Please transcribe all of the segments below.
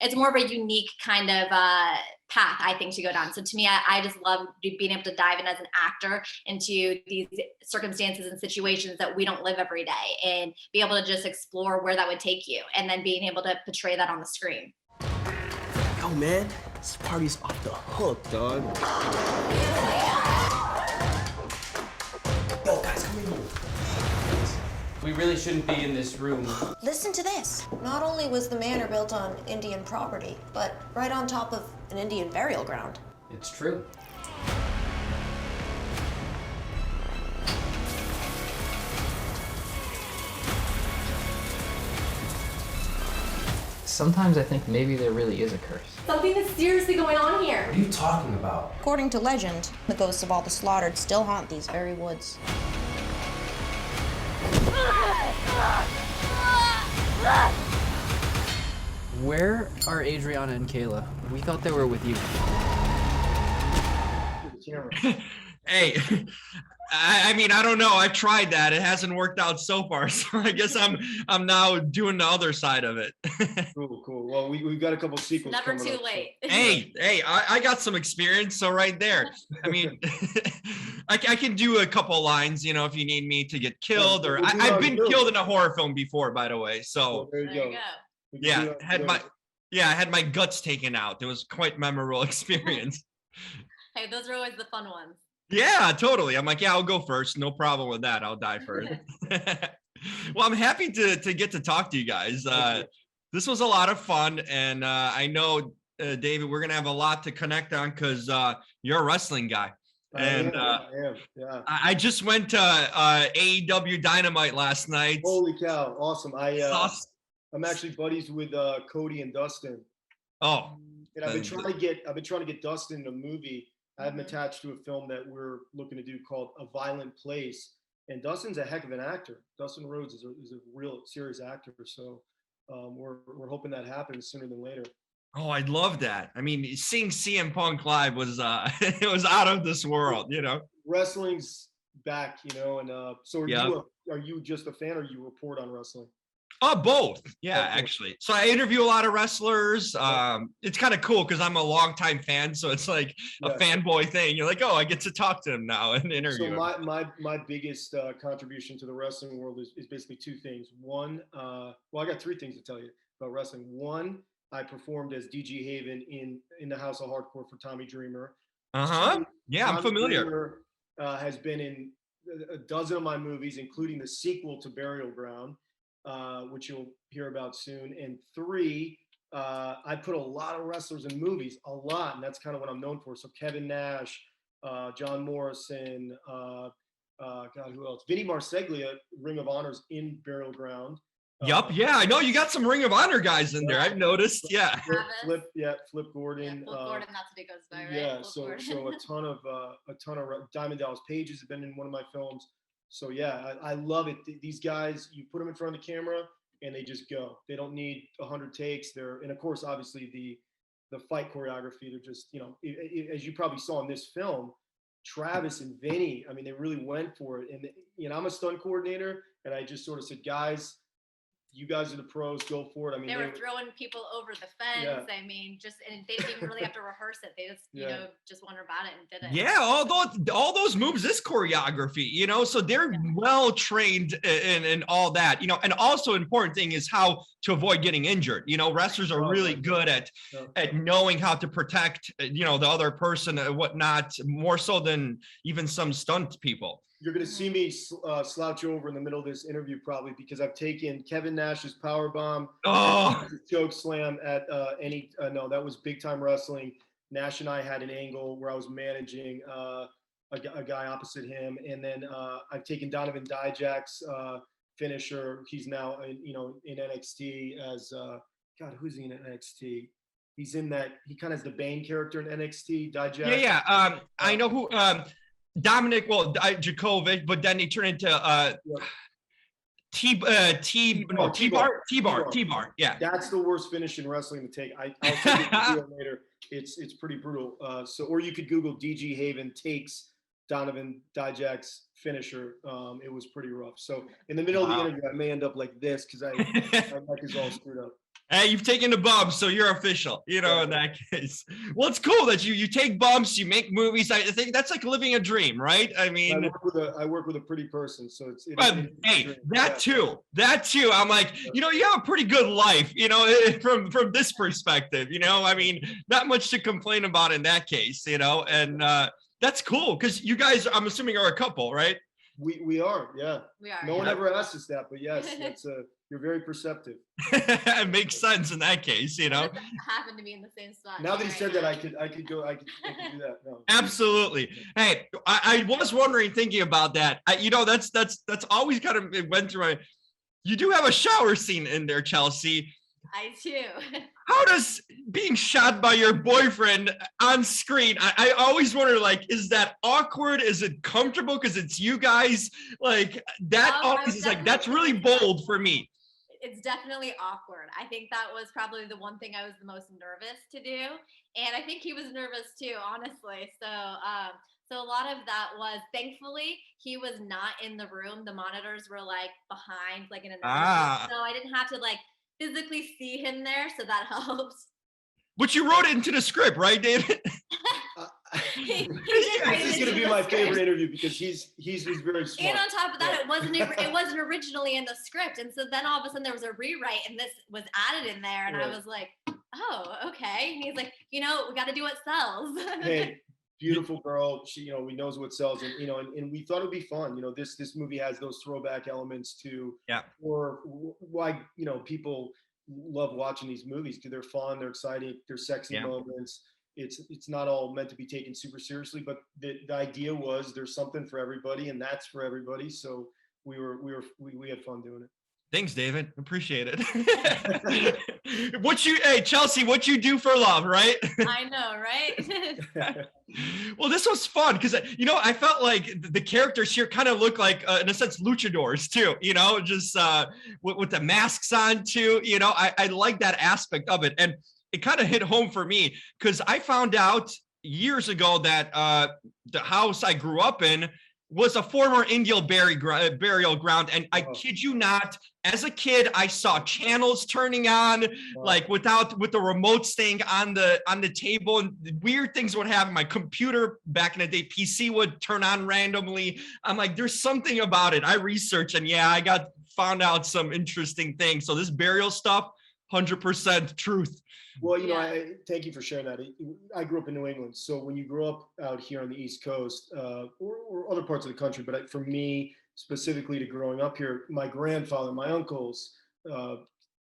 it's more of a unique kind of path, I think, to go down. So to me, I just love being able to dive in as an actor into these circumstances and situations that we don't live every day, and be able to just explore where that would take you, and then being able to portray that on the screen. Yo, man, this party's off the hook, dog. Yo, guys, come here. We really shouldn't be in this room. Listen to this. Not only was the manor built on Indian property, but right on top of an Indian burial ground. It's true. Sometimes I think maybe there really is a curse. Something is seriously going on here. What are you talking about? According to legend, the ghosts of all the slaughtered still haunt these very woods. Where are Adriana and Kayla? We thought they were with you. Hey, I mean, I don't know. I've tried that. It hasn't worked out so far. So I guess I'm now doing the other side of it. Cool. Well, we've got a couple sequels. Never coming too up, late. Hey, I got some experience. So right there, I mean, I can do a couple lines, you know, if you need me to get killed, or I've been killed in a horror film before, by the way. So there you go. Yeah, I had my guts taken out. It was quite memorable experience. Hey, those are always the fun ones. Yeah, totally. I'm like, yeah, I'll go first. No problem with that. I'll die first. Well, I'm happy to get to talk to you guys. This was a lot of fun, and I know, David, we're gonna have a lot to connect on because you're a wrestling guy. And I am. Yeah. I just went to AEW Dynamite last night. Holy cow! Awesome. I'm actually buddies with Cody and Dustin. Oh. And I've been trying to get Dustin in a movie. I have him attached to a film that we're looking to do called A Violent Place. And Dustin's a heck of an actor. Dustin Rhodes is a real serious actor. So we're hoping that happens sooner than later. Oh, I'd love that. I mean, seeing CM Punk live was it was out of this world, you know. Wrestling's back, you know, and so are you just a fan, or you report on wrestling? Both. Yeah, actually. So I interview a lot of wrestlers. It's kind of cool because I'm a longtime fan, so it's like a fanboy thing. You're like, oh, I get to talk to him now and interview him. So my biggest contribution to the wrestling world is basically two things. One, well, I got three things to tell you about wrestling. One, I performed as DG Haven in the House of Hardcore for Tommy Dreamer. Yeah, Tommy I'm familiar. Dreamer, has been in a dozen of my movies, including the sequel to Burial Ground, which you'll hear about soon. And three, I put a lot of wrestlers in movies, a lot, and that's kind of what I'm known for. So Kevin Nash, John Morrison, God, who else? Vinny Marseglia, Ring of Honor's in Burial Ground. Yup, yeah, I know you got some Ring of Honor guys in there. I've noticed. Yeah. Flip Gordon. Flip Gordon, that's what he goes by, right? Yeah, so a ton of Diamond Dallas Page has been in one of my films. So yeah, I love it. These guys, you put them in front of the camera and they just go. They don't need 100 takes. And of course, obviously the fight choreography, they're just, you know, as you probably saw in this film, Travis and Vinny, I mean, they really went for it. And, you know, I'm a stunt coordinator, and I just sort of said, guys, you guys are the pros, go for it. I mean, they were throwing people over the fence. Yeah. I mean, and they didn't even really have to rehearse it. They just, you know, just went about it and did it. Yeah, all those moves is choreography, you know, so they're well trained in all that, you know. And also important thing is how to avoid getting injured. You know, wrestlers are really good at knowing how to protect, you know, the other person and whatnot, more so than even some stunt people. You're going to see me slouch over in the middle of this interview probably because I've taken Kevin Nash's powerbomb, choke slam at no, that was Big Time Wrestling. Nash and I had an angle where I was managing a guy opposite him, and then I've taken Donovan Dijak's finisher. He's now in NXT as God, who's he in NXT? He's in that. He kind of has the Bane character in NXT. Dijak. Yeah. I know who. Dominic, Djokovic, but then he turned into T-bar. Yeah. That's the worst finish in wrestling to take. I'll take it to you later. It's pretty brutal. Or you could Google DG Haven takes Donovan Dijak's finisher. It was pretty rough. So in the middle of the interview, I may end up like this because my mic is all screwed up. Hey, you've taken the bumps, so you're official, in that case. Well, it's cool that you take bumps, you make movies. I think that's like living a dream, right? I mean, I work with a pretty person, so hey, that too. I'm like, you have a pretty good life, from this perspective, I mean, not much to complain about in that case, and that's cool because you guys, I'm assuming, are a couple, right? We are, yeah. We are. No one ever asked us that, but yes, that's you're very perceptive. It makes sense in that case, Happen to be in the same spot. Now that he said that, I could do that. No. Absolutely. Hey, I was wondering, thinking about that. That's always kind of went through my. You do have a shower scene in there, Chelsea. I too. How does being shot by your boyfriend on screen? I always wonder, like, is that awkward? Is it comfortable because it's you guys? Like that always is like that's really bold for me. It's definitely awkward. I think that was probably the one thing I was the most nervous to do, and I think he was nervous too, honestly. So a lot of that was, thankfully, he was not in the room. The monitors were like behind, like in another room, so I didn't have to like physically see him there, so that helps. But you wrote it into the script, right, David? This is going to be my favorite interview because he's very smart. And on top of that, it wasn't originally in the script, and so then all of a sudden there was a rewrite, and this was added in there, and I was like, oh, okay. And he's like, we got to do what sells. Hey, beautiful girl. She, we knows what sells, and and we thought it'd be fun. This movie has those throwback elements to, or why people love watching these movies because they're fun, they're exciting, they're sexy moments. It's not all meant to be taken super seriously, but the idea was there's something for everybody, and that's for everybody. So we had fun doing it. Thanks, David. Appreciate it. Hey, Chelsea, what you do for love, right? I know, right? Well, this was fun because, I felt like the characters here kind of look like, in a sense, luchadors too, just with the masks on too. I like that aspect of it. And it kind of hit home for me because I found out years ago that the house I grew up in was a former Indian burial ground. And I kid you not, as a kid, I saw channels turning on, like with the remote staying on the table, and weird things would happen. My computer back in the day, PC, would turn on randomly. I'm like, there's something about it. I researched, and I found out some interesting things. So this burial stuff, 100% truth. Well, I thank you for sharing that. I grew up in New England, so when you grow up out here on the East Coast or other parts of the country, but for me specifically to growing up here, my grandfather, my uncles,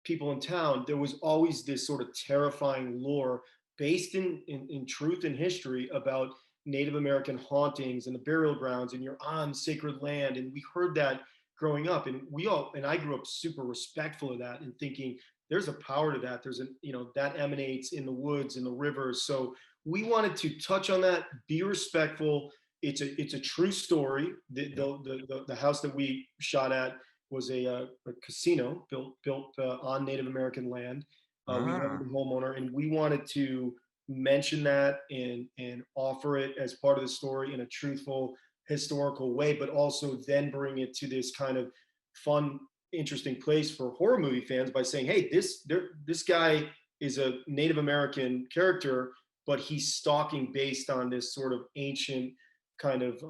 people in town, there was always this sort of terrifying lore based in truth and history about Native American hauntings and the burial grounds, and you're on sacred land, and we heard that growing up, and I grew up super respectful of that and thinking, there's a power to that. There's that emanates in the woods, in the rivers. So we wanted to touch on that, be respectful. It's a true story. The house that we shot at was a casino built on Native American land. We were the homeowner, and we wanted to mention that and offer it as part of the story in a truthful, historical way, but also then bring it to this kind of fun, interesting place for horror movie fans by saying, hey, this guy is a Native American character, but he's stalking based on this sort of ancient kind of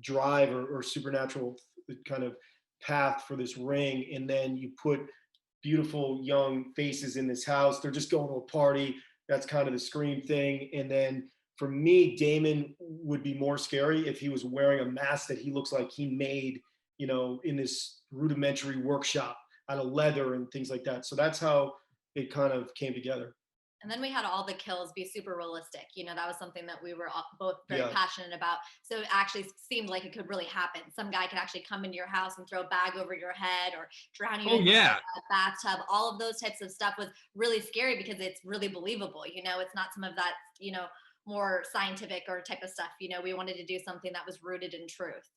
drive or supernatural kind of path for this ring. And then you put beautiful young faces in this house. They're just going to a party. That's kind of the Scream thing. And then for me, Damon would be more scary if he was wearing a mask that he looks like he made, in this rudimentary workshop out of leather and things like that. So that's how it kind of came together. And then we had all the kills be super realistic. That was something that we were both very passionate about. So it actually seemed like it could really happen. Some guy could actually come into your house and throw a bag over your head or drown you in a bathtub. All of those types of stuff was really scary because it's really believable. It's not some of that, more scientific or type of stuff. We wanted to do something that was rooted in truth.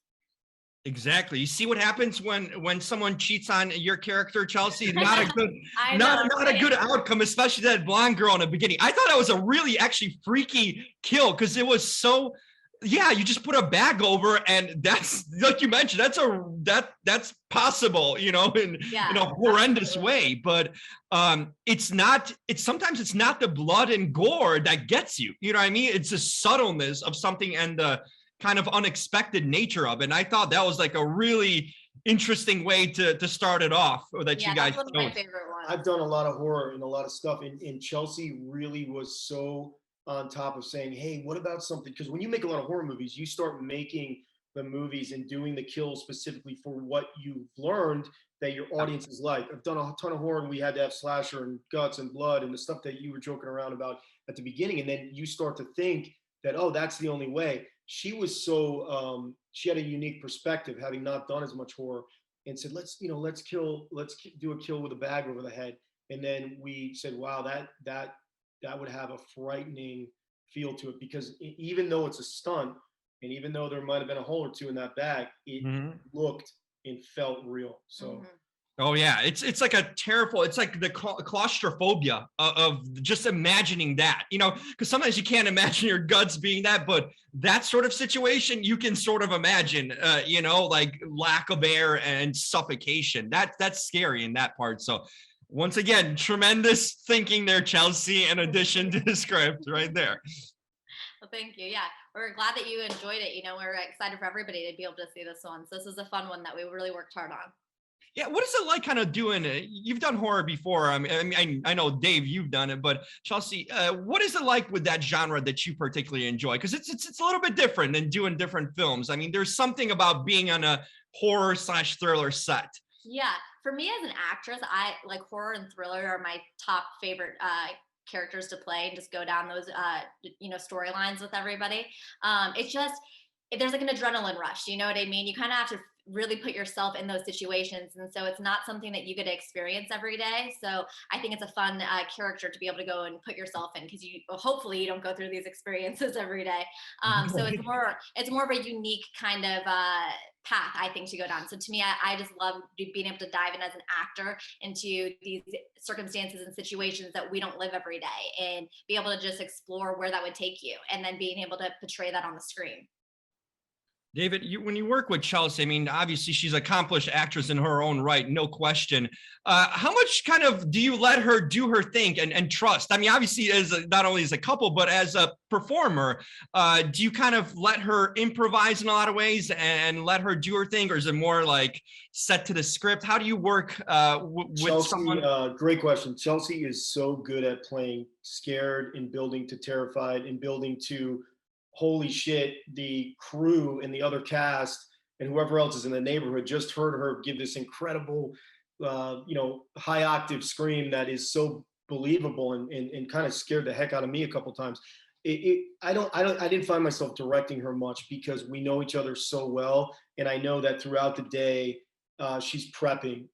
Exactly. You see what happens when someone cheats on your character, Chelsea? Not a good, not a good outcome, especially that blonde girl in the beginning. I thought that was a really actually freaky kill because it was so yeah, you just put a bag over, and that's like you mentioned, that's possible, in a horrendous way. But sometimes it's not the blood and gore that gets you. You know what I mean? It's the subtleness of something and the kind of unexpected nature of it. And I thought that was like a really interesting way to start it off, or that you guys that's one of my favorite ones. I've done a lot of horror and a lot of stuff, and Chelsea really was so on top of saying, hey, what about something? Because when you make a lot of horror movies, you start making the movies and doing the kills specifically for what you've learned that your audience is like. I've done a ton of horror, and we had to have slasher and guts and blood and the stuff that you were joking around about at the beginning. And then you start to think that, oh, that's the only way. She was so, she had a unique perspective, having not done as much horror, and said, let's do a kill with a bag over the head. And then we said, wow, that would have a frightening feel to it, because even though it's a stunt, and even though there might have been a hole or two in that bag, it looked and felt real. So oh yeah, it's like a terrible, it's like the claustrophobia of just imagining that, because sometimes you can't imagine your guts being that, but that sort of situation you can sort of imagine, like lack of air and suffocation. That's scary in that part. So once again, tremendous thinking there, Chelsea, in addition to the script right there. Well, thank you. Yeah, we're glad that you enjoyed it. We're excited for everybody to be able to see this one. So this is a fun one that we really worked hard on. Yeah, what is it like kind of doing it? You've done horror before. I know, Dave, you've done it, but Chelsea, what is it like with that genre that you particularly enjoy? Because it's a little bit different than doing different films. I mean, there's something about being on a horror/thriller set. Yeah, for me as an actress, I like horror and thriller are my top favorite characters to play, and just go down those storylines with everybody. It's just, there's like an adrenaline rush, you know what I mean? You kind of have to really put yourself in those situations, and so it's not something that you get to experience every day. So I think it's a fun character to be able to go and put yourself in, because hopefully you don't go through these experiences every day. So it's more of a unique kind of path, I think, to go down. So to me, I just love being able to dive in as an actor into these circumstances and situations that we don't live every day, and be able to just explore where that would take you, and then being able to portray that on the screen. David, when you work with Chelsea, I mean, obviously she's an accomplished actress in her own right, no question. How much kind of do you let her do her thing and trust? I mean, obviously, not only as a couple, but as a performer, do you kind of let her improvise in a lot of ways and let her do her thing, or is it more like set to the script? How do you work with Chelsea, someone? Great question. Chelsea is so good at playing scared and building to terrified and building to holy shit. The crew and the other cast and whoever else is in the neighborhood just heard her give this incredible high octave scream that is so believable, and kind of scared the heck out of me a couple times. I didn't find myself directing her much, because we know each other so well, and I know that throughout the day she's prepping,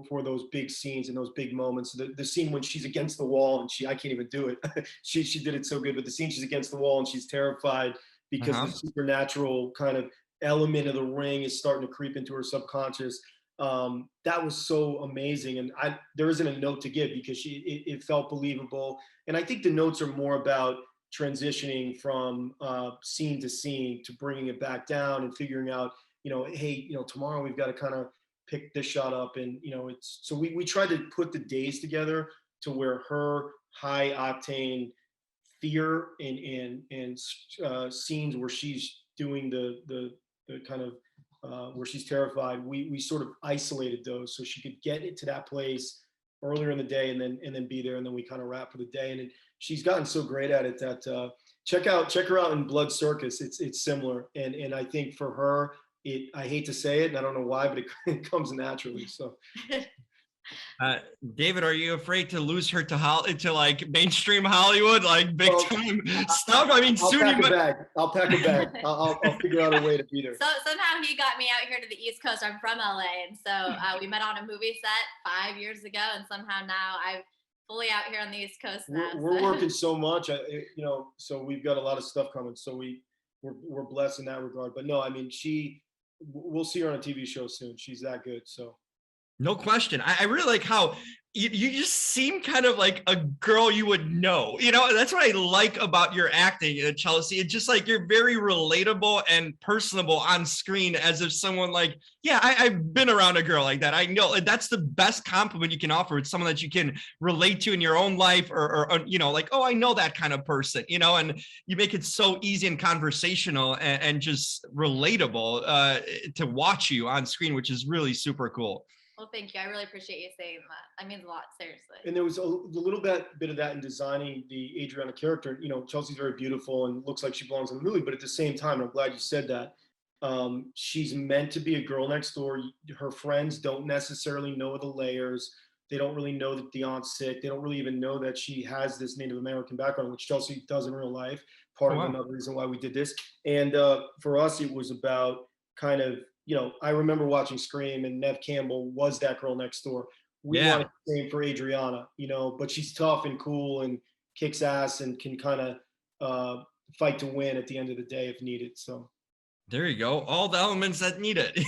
for those big scenes and those big moments. The scene when she's against the wall and I can't even do it. she did it so good, but the scene she's against the wall and she's terrified because the supernatural kind of element of the ring is starting to creep into her subconscious. That was so amazing, and there isn't a note to give, because it felt believable. And I think the notes are more about transitioning from scene to scene, to bringing it back down and figuring out, hey, tomorrow we've got to kind of pick this shot up, and it's so we tried to put the days together to where her high octane fear and scenes where she's doing the kind of where she's terrified, we sort of isolated those so she could get it to that place earlier in the day, and then be there, and then we kind of wrap for the day. And she's gotten so great at it that check her out in Blood Circus. It's similar, and I think for her, I hate to say it, and I don't know why, but it comes naturally. So, David, are you afraid to lose her to like mainstream Hollywood, like big time stuff? I mean, I'll pack a bag. I'll figure out a way to be there. So somehow he got me out here to the East Coast. I'm from LA, and so we met on a movie set 5 years ago, and somehow now I'm fully out here on the East Coast now. We're working so much, so we've got a lot of stuff coming. So we're blessed in that regard. But no, I mean, we'll see her on a TV show soon. She's that good. So. No question. I really like how you just seem kind of like a girl you would know, that's what I like about your acting, Chelsea. It's just like you're very relatable and personable on screen, as if someone like, yeah, I've been around a girl like that. I know, and that's the best compliment you can offer. It's someone that you can relate to in your own life, or like, oh, I know that kind of person, and you make it so easy and conversational and just relatable to watch you on screen, which is really super cool. Well, thank you. I really appreciate you saying that. That means a lot, seriously. And there was a little bit of that in designing the Adriana character. Chelsea's very beautiful and looks like she belongs in the movie, but at the same time, I'm glad you said that. She's meant to be a girl next door. Her friends don't necessarily know the layers. They don't really know that the aunt's sick. They don't really even know that she has this Native American background, which Chelsea does in real life. Part of another reason why we did this. And for us, it was about kind of, I remember watching Scream, and Neve Campbell was that girl next door. We wanted the same for Adriana, but she's tough and cool and kicks ass and can kind of fight to win at the end of the day if needed. So there you go. All the elements that need it,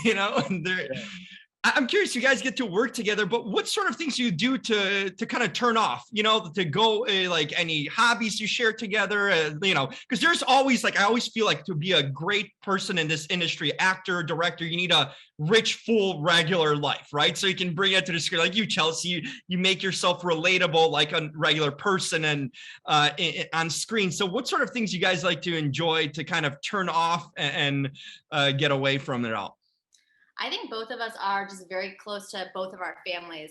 I'm curious, you guys get to work together, but what sort of things do you do to kind of turn off, to go like any hobbies you share together, because there's always I always feel like to be a great person in this industry, actor, director, you need a rich, full, regular life, right? So you can bring it to the screen like you, Chelsea, you make yourself relatable like a regular person and on screen. So what sort of things you guys like to enjoy to kind of turn off and get away from it all? I think both of us are just very close to both of our families.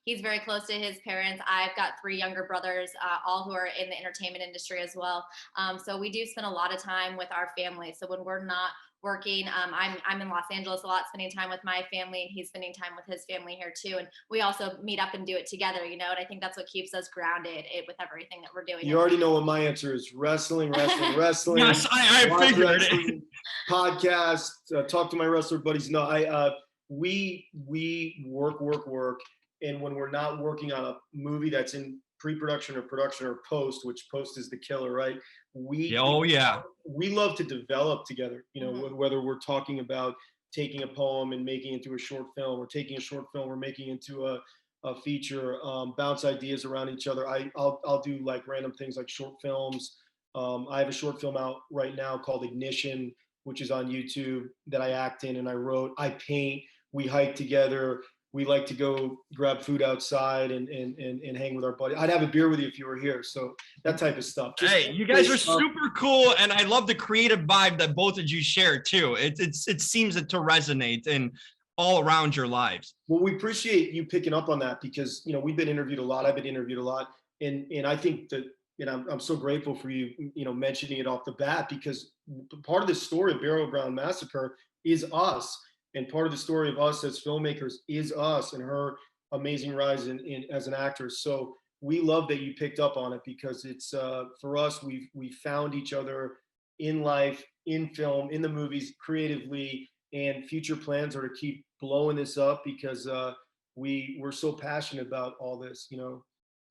He's very close to his parents. I've got 3 younger brothers, all who are in the entertainment industry as well. So we do spend a lot of time with our family. So when we're not working, I'm in Los Angeles a lot, spending time with my family, and he's spending time with his family here too. And we also meet up and do it together, and I think that's what keeps us grounded with everything that we're doing. You already know what my answer is: wrestling. Yes, I figured it. Podcast, talk to my wrestler buddies. No, we work, and when we're not working on a movie that's in pre-production or production or post, which post is the killer, right? We love to develop together, whether we're talking about taking a poem and making it into a short film, or taking a short film or making it into a feature, bounce ideas around each other. I'll do like random things like short films. I have a short film out right now called Ignition, which is on YouTube, that I act in and I wrote. I paint, we hike together. We like to go grab food outside and hang with our buddies. I'd have a beer with you if you were here. So that type of stuff. Hey, you guys are super cool. And I love the creative vibe that both of you share too. It seems to resonate in all around your lives. Well, we appreciate you picking up on that, because, we've been interviewed a lot. I've been interviewed a lot. And I think that, I'm so grateful for you, mentioning it off the bat, because part of the story of Burial Ground Massacre is us. And part of the story of us as filmmakers is us and her amazing rise in as an actress. So we love that you picked up on it, because it's for us, we found each other in life, in film, in the movies, creatively, and future plans are to keep blowing this up, because we're so passionate about all this,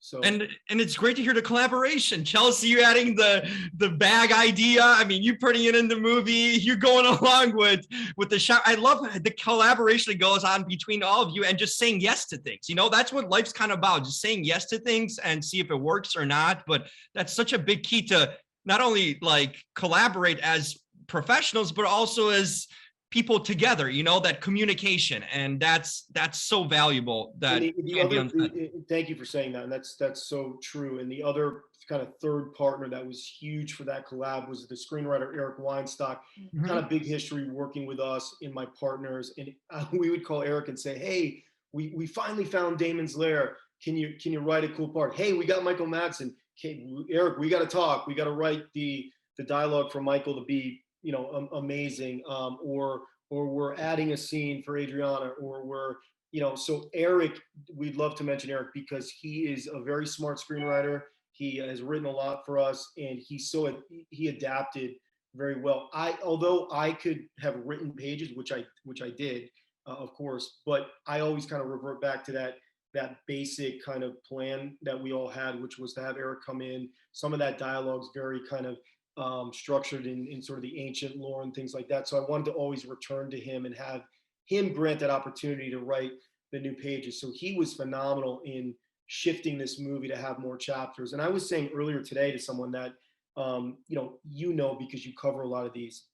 So and it's great to hear the collaboration. Chelsea, you adding the bag idea. I mean, you putting it in the movie. You're going along with the shot. I love the collaboration that goes on between all of you, and just saying yes to things. That's what life's kind of about, just saying yes to things and see if it works or not. But that's such a big key to not only like collaborate as professionals, but also as people together, that communication, and that's so valuable. That thank you for saying that, and that's so true. And the other kind of third partner that was huge for that collab was the screenwriter Eric Weinstock. Mm-hmm. Kind of big history working with us and my partners, and we would call Eric and say, hey, we finally found Damon's lair. Can you write a cool part? Hey, we got Michael Madsen. Okay, Eric, we got to talk. We got to write the dialogue for Michael to be amazing, or we're adding a scene for Adriana, or we're so Eric, we'd love to mention Eric, because he is a very smart screenwriter. He has written a lot for us, and he adapted very well. Although I could have written pages, which I did, of course, but I always kind of revert back to that basic kind of plan that we all had, which was to have Eric come in. Some of that dialogue's very kind of structured in sort of the ancient lore and things like that. So I wanted to always return to him and have him grant that opportunity to write the new pages. So he was phenomenal in shifting this movie to have more chapters. And I was saying earlier today to someone that, because you cover a lot of these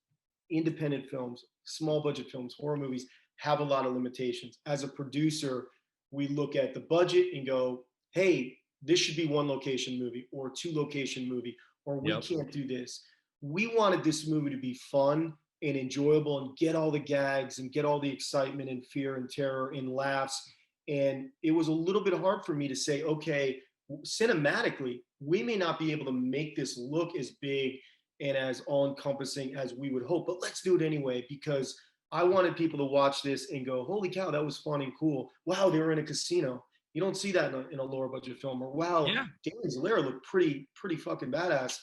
independent films, small budget films, horror movies have a lot of limitations. As a producer, we look at the budget and go, hey, this should be one location movie or 2 location movie, or we can't do this. We wanted this movie to be fun and enjoyable and get all the gags and get all the excitement and fear and terror and laughs. And it was a little bit hard for me to say, okay, cinematically, we may not be able to make this look as big and as all-encompassing as we would hope, but let's do it anyway, because I wanted people to watch this and go, holy cow, that was fun and cool. Wow, they were in a casino. You don't see that in a lower budget film. Or wow, Daniel's Lair looked pretty fucking badass.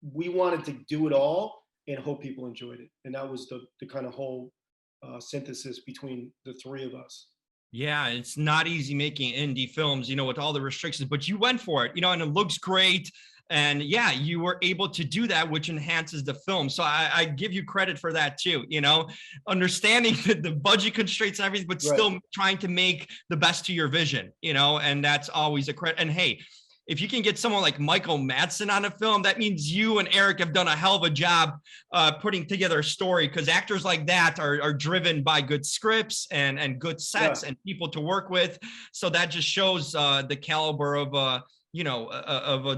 We wanted to do it all and hope people enjoyed it. And that was the kind of whole synthesis between the 3 of us. Yeah, it's not easy making indie films, with all the restrictions, but you went for it, and it looks great. And yeah, you were able to do that, which enhances the film. So I give you credit for that too, understanding the budget constraints and everything, but still trying to make the best to your vision, and that's always a credit. And hey, if you can get someone like Michael Madsen on a film, that means you and Eric have done a hell of a job putting together a story, because actors like that are driven by good scripts and good sets and people to work with. So that just shows the caliber of a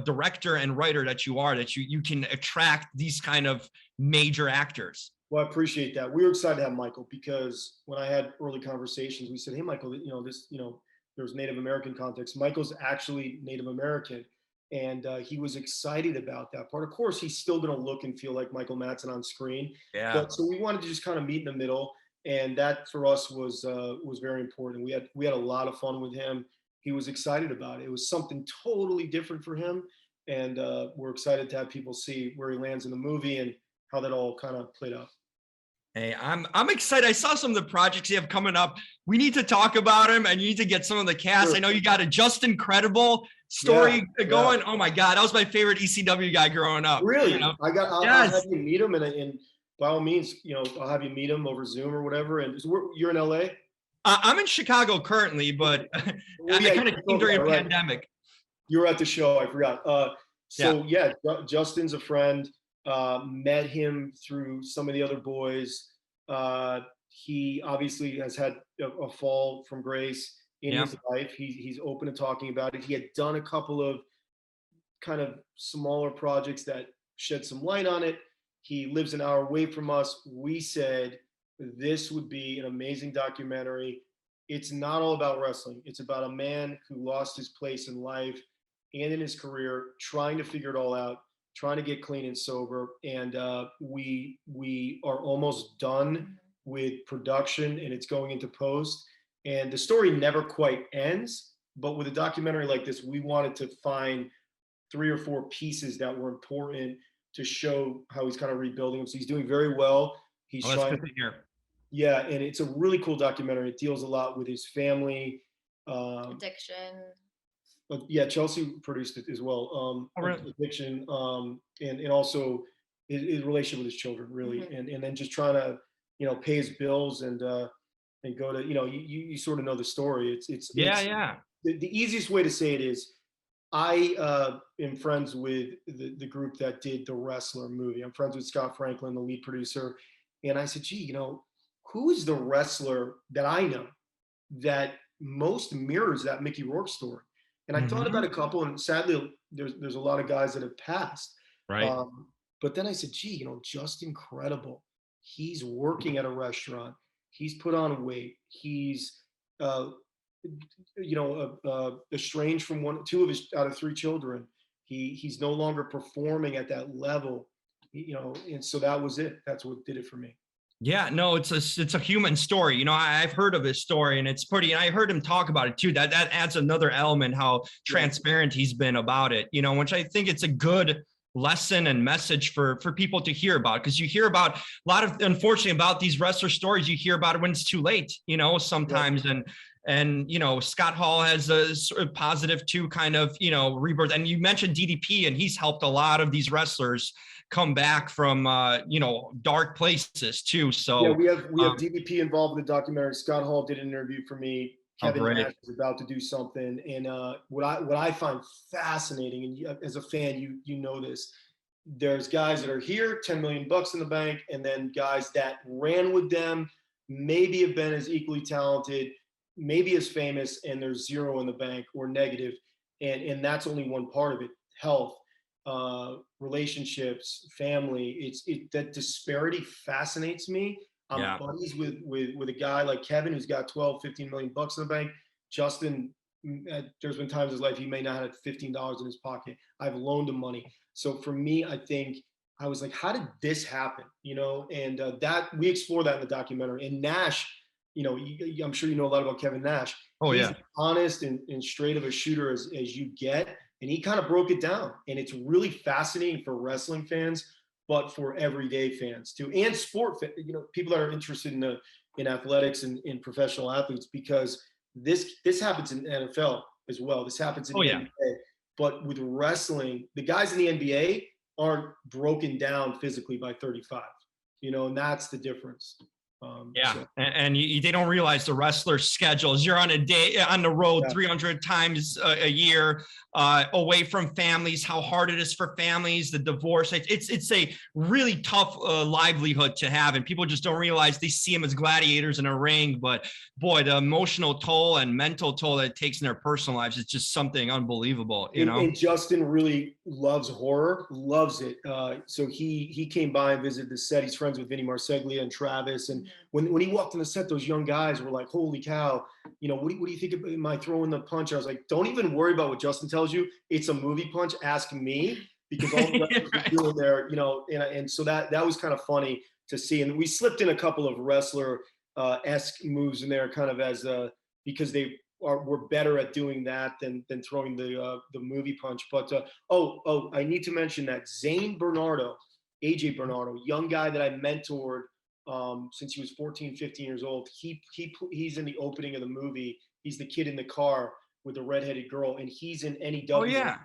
director and writer that you are, that you can attract these kind of major actors. Well, I appreciate that. We were excited to have Michael, because when I had early conversations, we said, hey, Michael, there's Native American context. Michael's actually Native American, and he was excited about that part. Of course, he's still going to look and feel like Michael Madsen on screen. Yeah. But so we wanted to just kind of meet in the middle, and that for us was very important. We had a lot of fun with him. He was excited about it. It was something totally different for him, and we're excited to have people see where he lands in the movie and how that all kind of played out. Hey, I'm excited. I saw some of the projects you have coming up. We need to talk about them, and you need to get some of the cast. Sure. I know you got a Just Incredible story going. Yeah. Oh my God, that was my favorite ECW guy growing up. Really? I'll have you meet him, and by all means, I'll have you meet him over Zoom or whatever. And you're in LA? I'm in Chicago currently, but I kind of came during a pandemic. You were at the show. I forgot. Justin's a friend. Met him through some of the other boys. He obviously has had a fall from grace in his life. He's open to talking about it. He had done a couple of kind of smaller projects that shed some light on it. He lives an hour away from us. We said this would be an amazing documentary. It's not all about wrestling. It's about a man who lost his place in life and in his career, trying to figure it all out, trying to get clean and sober. And we are almost done with production, and it's going into post. And the story never quite ends, but with a documentary like this, we wanted to find 3 or 4 pieces that were important to show how he's kind of rebuilding him. So he's doing very well. He's trying. Good to hear. Yeah, and it's a really cool documentary. It deals a lot with his family. Addiction. Yeah, Chelsea produced it as well. Addiction, and also his relationship with his children, really, and then just trying to, pay his bills and go to, you sort of know the story. It's the easiest way to say it is, I am friends with the group that did The Wrestler movie. I'm friends with Scott Franklin, the lead producer, and I said, gee, who is the wrestler that I know that most mirrors that Mickey Rourke story? And I thought about a couple, and sadly, there's a lot of guys that have passed. Right. But then I said, gee, just incredible. He's working at a restaurant. He's put on weight. He's, estranged from 2 of his out of 3 children. He's no longer performing at that level, and so that was it. That's what did it for me. Yeah, no, it's a human story. I've heard of his story, and it's pretty, and I heard him talk about it too. That adds another element, how transparent he's been about it, which I think it's a good lesson and message for people to hear about, because you hear about a lot of, unfortunately, about these wrestler stories, you hear about it when it's too late, sometimes. And, Scott Hall has a sort of positive too, kind of, rebirth. And you mentioned DDP, and he's helped a lot of these wrestlers come back from, dark places too. So yeah, we have DDP involved in the documentary. Scott Hall did an interview for me. Kevin Nash is about to do something, and what I find fascinating, and as a fan, you know this. There's guys that are here, $10 million in the bank, and then guys that ran with them, maybe have been as equally talented, maybe as famous, and there's zero in the bank or negative, and that's only one part of it. Health, relationships, family. That disparity fascinates me. I'm buddies with a guy like Kevin who's got 12, 15 million bucks in the bank. Justin, there's been times in his life he may not have $15 in his pocket. I've loaned him money. So for me, I think I was like, how did this happen? And that we explore that in the documentary. And Nash, I'm sure you know a lot about Kevin Nash. Oh, He's yeah. honest and straight of a shooter as you get. And he kind of broke it down. And it's really fascinating for wrestling fans, but for everyday fans too, and sport, people that are interested in athletics and in professional athletes, because this happens in the NFL as well. This happens in the NBA. But with wrestling, the guys in the NBA aren't broken down physically by 35, and that's the difference. And they don't realize the wrestler's schedules. You're on the road 300 times a year, away from families, how hard it is for families, the divorce. It's a really tough livelihood to have, and people just don't realize. They see them as gladiators in a ring, but boy, the emotional toll and mental toll that it takes in their personal lives is just something unbelievable. And Justin really loves horror, loves it. So he came by and visited the set. He's friends with Vinny Marseglia and Travis, and when he walked on the set, those young guys were like, holy cow, what do you think of, am I throwing the punch? I was like, don't even worry about what Justin tells you. It's a movie punch. Ask me, because all the wrestlers are doing there, and so that was kind of funny to see. And we slipped in a couple of wrestler-esque moves in there, kind of as because they were better at doing that than throwing the movie punch. But I need to mention that Zane Bernardo, AJ Bernardo, young guy that I mentored since he was 14, 15 years old. He's in the opening of the movie. He's the kid in the car with the redheaded girl, and he's in NEW. Oh yeah.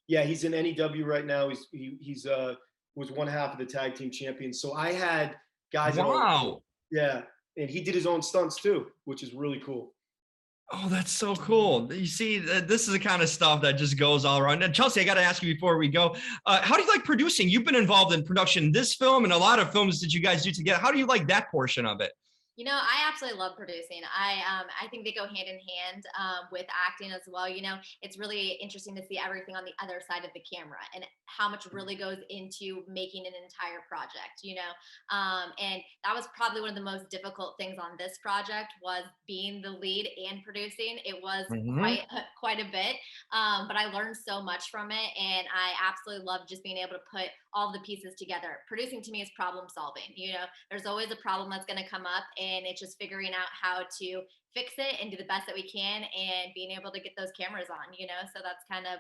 Yeah, he's in NEW right now. He's was one half of the tag team champions. So I had guys. Wow. Yeah, and he did his own stunts too, which is really cool. Oh, that's so cool. You see, this is the kind of stuff that just goes all around. And Chelsea, I got to ask you before we go, how do you like producing? You've been involved in production, this film and a lot of films that you guys do together. How do you like that portion of it? I absolutely love producing. I think they go hand in hand with acting as well. It's really interesting to see everything on the other side of the camera and how much really goes into making an entire project. And that was probably one of the most difficult things on this project, was being the lead and producing. It was quite a bit, but I learned so much from it, and I absolutely love just being able to put all the pieces together. Producing to me is problem solving. There's always a problem that's going to come up, and it's just figuring out how to fix it and do the best that we can, and being able to get those cameras on, so that's kind of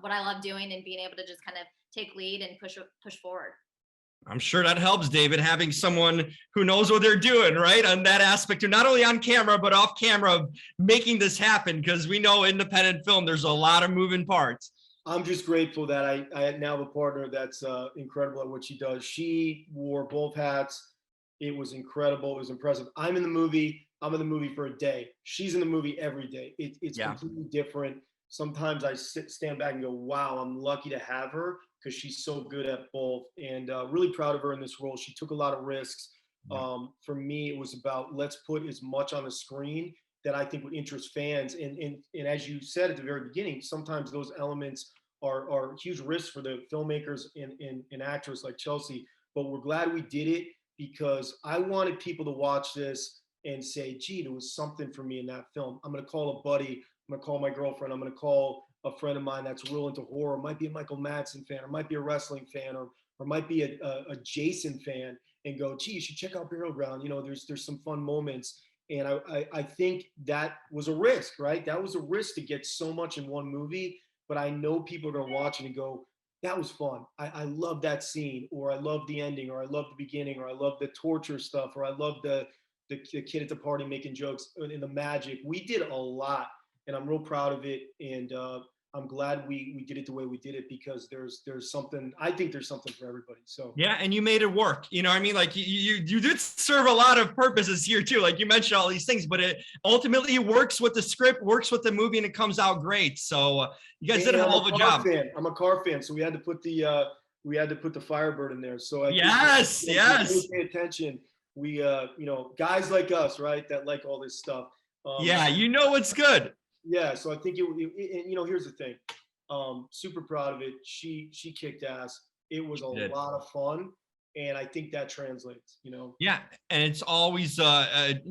what I love doing, and being able to just kind of take lead and push forward. I'm sure that helps, David, having someone who knows what they're doing, right? On that aspect, of not only on camera, but off camera, making this happen, because we know independent film, there's a lot of moving parts. I'm just grateful that I now have a partner that's incredible at what she does. She wore both hats. It was incredible. It was impressive. I'm in the movie for a day. She's in the movie every day. It's completely different. Sometimes I stand back and go, wow, I'm lucky to have her, because she's so good at both, and really proud of her in this role. She took a lot of risks. For me, it was about, let's put as much on the screen that I think would interest fans. And as you said at the very beginning, sometimes those elements are huge risks for the filmmakers and actors like Chelsea. But we're glad we did it, because I wanted people to watch this and say, gee, there was something for me in that film. I'm going to call a buddy. I'm going to call my girlfriend. I'm going to call a friend of mine that's real into horror. It might be a Michael Madsen fan, or might be a wrestling fan, or might be a Jason fan, and go, gee, you should check out Burial Ground. There's some fun moments. And I think that was a risk, right? That was a risk to get so much in one movie. But I know people are going to watch it and go, that was fun. I love that scene, or I love the ending, or I love the beginning, or I love the torture stuff, or I love the the kid at the party making jokes in the magic. We did a lot, and I'm real proud of it. And I'm glad we did it the way we did it, because there's something, I think there's something for everybody. So yeah, and you made it work. You know what I mean? Like you did serve a lot of purposes here too. Like you mentioned all these things, but it ultimately works with the script, works with the movie, and it comes out great. So you guys did a hell of a job. I'm a car fan, so we had to put the Firebird in there. So yes. Pay attention. We guys like us, right? That like all this stuff. Yeah, you know what's good. Yeah, so I think here's the thing. Super proud of it. She kicked ass. It was a lot of fun, and I think that translates. Yeah, and it's always a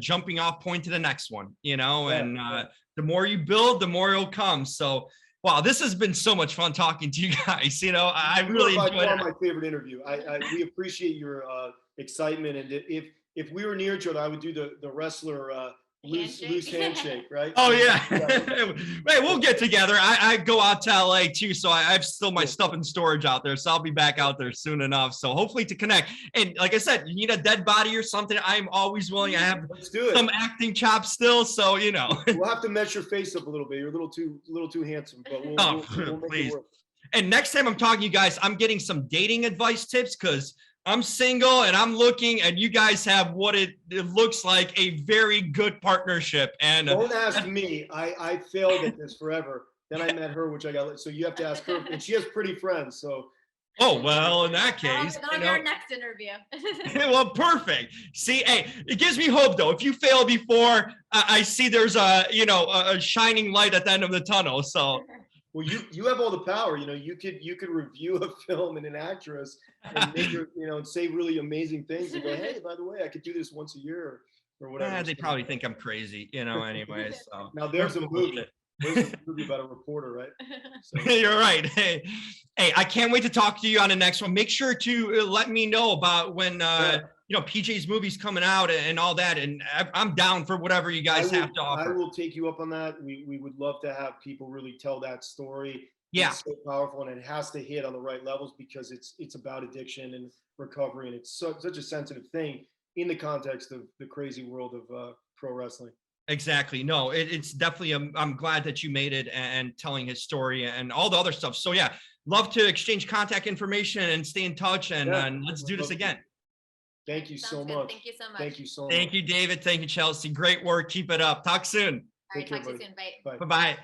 jumping off point to the next one. And the more you build, the more it'll come. So wow, this has been so much fun talking to you guys. I really enjoyed it. My favorite interview. We appreciate your excitement, and if we were near each other, I would do the wrestler. Loose handshake, right? Oh yeah. Hey, we'll get together. I go out to LA too, so I have still my stuff in storage out there, so I'll be back out there soon enough. So hopefully to connect. And like I said, you need a dead body or something, I'm always willing. I have some acting chops still, so we'll have to mess your face up a little bit. You're a little too handsome, but we'll make please. it work. And next time I'm talking to you guys, I'm getting some dating advice tips, because I'm single and I'm looking, and you guys have what it looks like, a very good partnership. And don't ask me. I failed at this forever. Then I met her, which I got. So you have to ask her, and she has pretty friends. So. Oh well, in that case, on your next interview. Well, perfect. See, hey, it gives me hope though. If you fail before, I see there's a shining light at the end of the tunnel. So. Well, you have all the power. You could review a film and an actress and make her, and say really amazing things and go, hey, by the way, I could do this once a year or whatever. They probably think I'm crazy, anyway. So now there's a movie. There's a movie about a reporter, right? So. You're right. Hey, I can't wait to talk to you on the next one. Make sure to let me know about when PJ's movie's coming out and all that, and I'm down for whatever you guys have to offer. I will take you up on that. We would love to have people really tell that story. Yeah, it's so powerful, and it has to hit on the right levels, because it's about addiction and recovery, and it's such a sensitive thing in the context of the crazy world of pro wrestling. Exactly. No, it's definitely. I'm glad that you made it and telling his story and all the other stuff. So yeah, love to exchange contact information and stay in touch, and let's do this again. Thank you so much. Thank you so much. Thank you so much. Thank you, David. Thank you, Chelsea. Great work. Keep it up. Talk soon. All right, talk to you soon. Bye. Bye-bye.